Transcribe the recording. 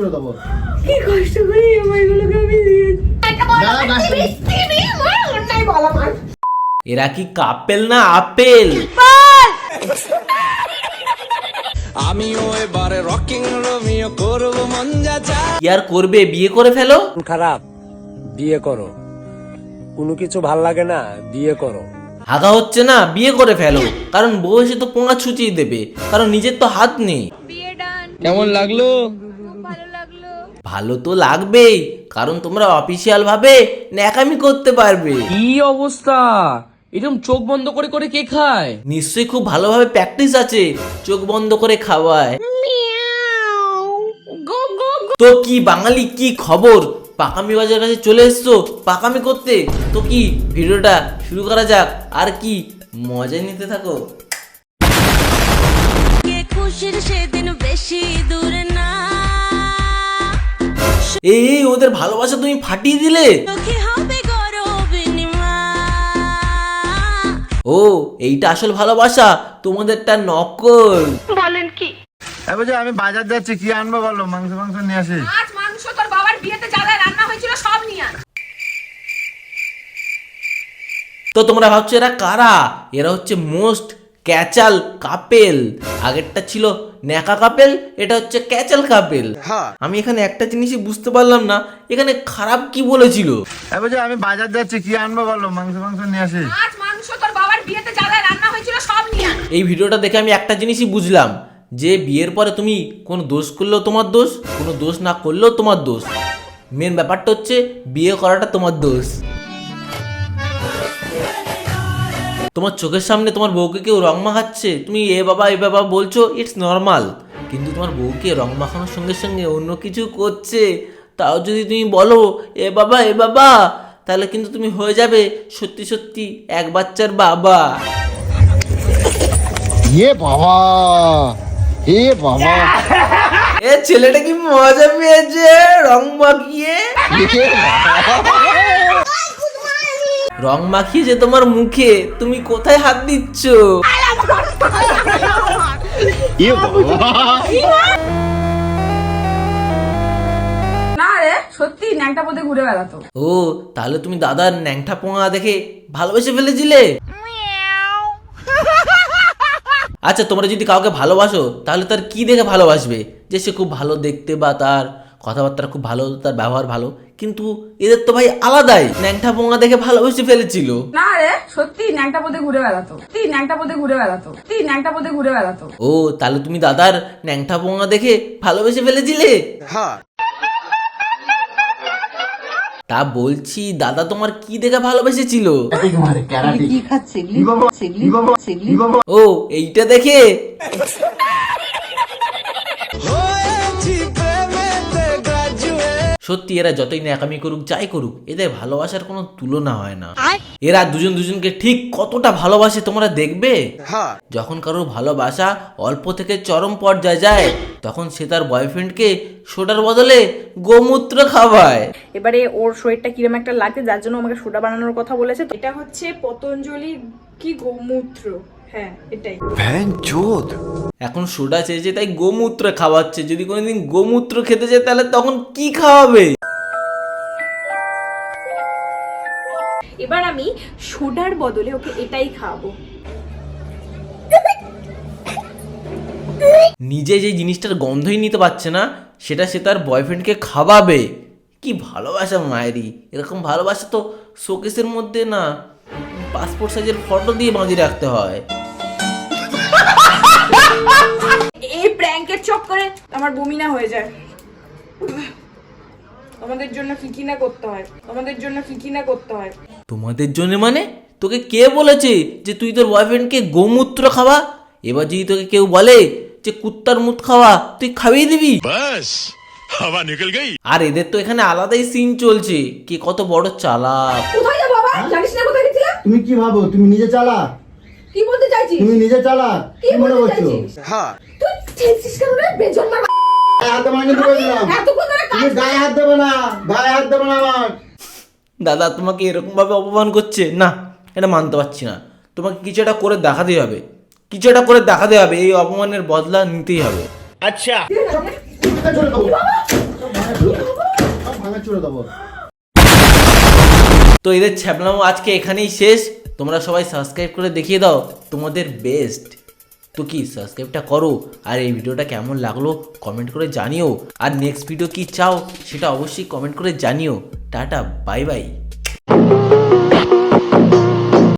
করে দেবো। কি কষ্ট করে ইএমআই গুলোকে আমি দিয়েছি। এরা কি কাপেল না আপেল? আমিও এবারে রকিং রোমিও করব মন যা চায়। কি আর করবে, বিয়ে করে ফেলো। খারাপ, বিয়ে করো। কোনো কিছু ভাল লাগে না, বিয়ে করো। হাগা হচ্ছে না, বিয়ে করে ফেলো। কারণ বউ এসে তো পোঙা ছুচিয়ে দেবে, কারণ নিজের তো হাত নেই। বিয়ে ডান। কেমন লাগলো? খুব ভালো লাগলো। ভালো তো লাগবেই, কারণ তোমরা অফিসিয়াল ভাবে ন্যাকামি করতে পারবে। কি অবস্থা, এরকম চোখ বন্ধ করে করে কে খায়? নিশ্চয়ই খুব ভালোভাবে প্র্যাকটিস আছে, চোখ বন্ধ করে খাওয়ায়। তো কি বাঙালি, কি খবর? পাকামি বাজার কাছে চলে এসছো পাকামি করতে। তো কি ভিডিওটা শুরু করা যাক, আর কি মজা নিতে থাকো। খুশির সেদিন বেশি দূরে না, এই ওদের ভালোবাসা তুমি ফাটিয়ে দিলে। হবে গরবিনিমা। ও এইটা আসল ভালোবাসা, তোমাদেরটা নকল। বলেন কি? আমি বাজার যাচ্ছি, কি আনবো বলো? মাংস নিয়ে আসি। মাছ মাংস তোর বাবার বিয়েতে যা যা রান্না হয়েছিল সব নিয়ে আন। তো তোমরা ভাবছো এরা কারা? এরা হচ্ছে মোস্ট ক্যাচাল কাপেল। আগেরটা ছিল ন্যাকা কাপেল, এটা হচ্ছে ক্যাচাল কাপেল। আমি এখানে একটা জিনিসই বুঝতে পারলাম না, এখানে খারাপ কি বলেছিল। আমি বাজার যাচ্ছি, কি আনবো বলো? মাংস নিয়ে আসি। মাছ মাংস তোর বাবার বিয়েতে যা যা রান্না হয়েছিল সব নিয়ে আন। এই ভিডিওটা দেখে আমি একটা জিনিসই বুঝলাম, যে বিয়ের পরে তুমি কোনো দোষ করলেও তোমার দোষ, কোনো দোষ না করলেও তোমার দোষ। মেন ব্যাপারটা হচ্ছে বিয়ে করাটা তোমার দোষ। তোমার চোখের সামনে তোমার বউকে কেউ রং মাখাচ্ছে, তুমি এ বাবা বলছো, ইটস নর্মাল। কিন্তু তোমার বউকে রং মাখানোর সঙ্গে সঙ্গে অন্য কিছু করছে, তাও যদি তুমি বলো এ বাবা, তাহলে কিন্তু তুমি হয়ে যাবে সত্যি সত্যি এক বাচ্চার বাবা। এ ছেলেটা কি মজা পেয়েছে রং মাখিয়ে। রং মাখিয়েছে তোমার মুখে, তুমি কোথায় হাত দিচ্ছ? না রে, সত্যি ন্যাংটা পথে ঘুরে বেড়াতো। ও তাহলে তুমি দাদার ন্যাংটা পোঙা দেখে ভালোবেসে ফেলেছিলে। আচ্ছা তোমরা যদি কাউকে ভালোবাসো তাহলে তার কি দেখে ভালোবাসবে? যে সে খুব ভালো দেখতে, বা তার কথাবার্তা খুব ভালো, তার ব্যবহার ভালো। কিন্তু এদের তো ভাই আলাদাই, ন্যাংটা পোঙা দেখে ভালোবেসে ফেলেছিল। না রে, সত্যি ন্যাংটা পথে ঘুরে বেড়াতো। ও তাহলে তুমি দাদার ন্যাংটা পোঙা দেখে ভালোবেসে ফেলেছিলে। তা বলছি দাদা তোমার কি দেখে ভালোবেসেছিল? ও এইটা দেখে। সত্যি এরা যতই ন্যাকামি করুক, যাই করুক, এদের ভালোবাসার কোনো তুলনা হয় না। এরা দুজনকে ঠিক কতটা ভালোবাসে তোমরা দেখবে। যখন কারোর ভালোবাসা অল্প থেকে চরম পর্যায়ে যায়, তখন সে তার বয়ফ্রেন্ডকে সোডার বদলে গোমূত্র খাওয়ায়। এবারে ওর শরীরটা কিরম একটা লাগছে, যার জন্য আমাকে সোডা বানানোর কথা বলেছে। এটা হচ্ছে পতঞ্জলির কি গোমূত্র, হ্যাঁ এটাই। এখন সোডা চেয়েছে তাই গোমূত্র খাওয়াচ্ছে। যদি কোনোদিন গোমূত্র খেতে যায় তাহলে তখন কি খাওয়াবে? এবার আমি সোডার বদলে ওকে এটাই খাওয়াবো। নিজে যে জিনিসটার গন্ধই নিতে পারছে না, সেটা সে তার বয়ফ্রেন্ডকে খাওয়াবে। কি ভালোবাসা মায়েরই! এরকম ভালোবাসা তো শোকেসের মধ্যে না, পাসপোর্ট সাইজের ফটো দিয়ে বাঁধিয়ে রাখতে হয়। এই প্র্যাঙ্কের চক্করে আমার বমি না হয়ে যায়। তোমাদের জন্য কি না করতে হয়, তোমাদের জন্য মানে? তোকে কে বলেছে যে তুই তোর বয়ফ্রেন্ডকে গোমূত্র খাওয়া? এবার যদি তোকে কেউ বলে যে কুত্তার মুত খাওয়া, তুই খাইয়ে দিবি? বাস হাওয়া নিকল গই। আর এদের তো এখানে আলাদাই সিন চলছে, কে কত বড় চালাক। কোথায় যা বাবা, জানিস না কোথায় গেছিলা? তুমি কি ভাবো তুমি নিজে চালাক? কি বলতে চাইছিস? তুমি নিজে চালাক কি মনে করছো? তুই ছেড়ছিস কেন রে বেজন্মা? হাত দেবো কিন্তু বলে দিলাম, তুমি গায়ে হাত দেবে না, আমার। দাদা তোমাকে এরকম ভাবে অপমান করছে না, এটা মানতে পারছি না। তোমাকে কিছু একটা করে দেখাতেই হবে, এই অপমানের বদলা নিতেই হবে। আচ্ছা ছুড়ে দেবো। তো এদের ছ্যাবলামো আজকে এখানেই শেষ। তোমরা সবাই সাবস্ক্রাইব করে দেখিয়ে দাও তোমাদের বেস্ট। তো কি সাবস্ক্রাইবটা করো, আর এই ভিডিওটা কেমন লাগলো কমেন্ট করে জানিও, আর নেক্সট ভিডিও কি চাও সেটা অবশ্যই কমেন্ট করে জানিও। Tata, bye bye.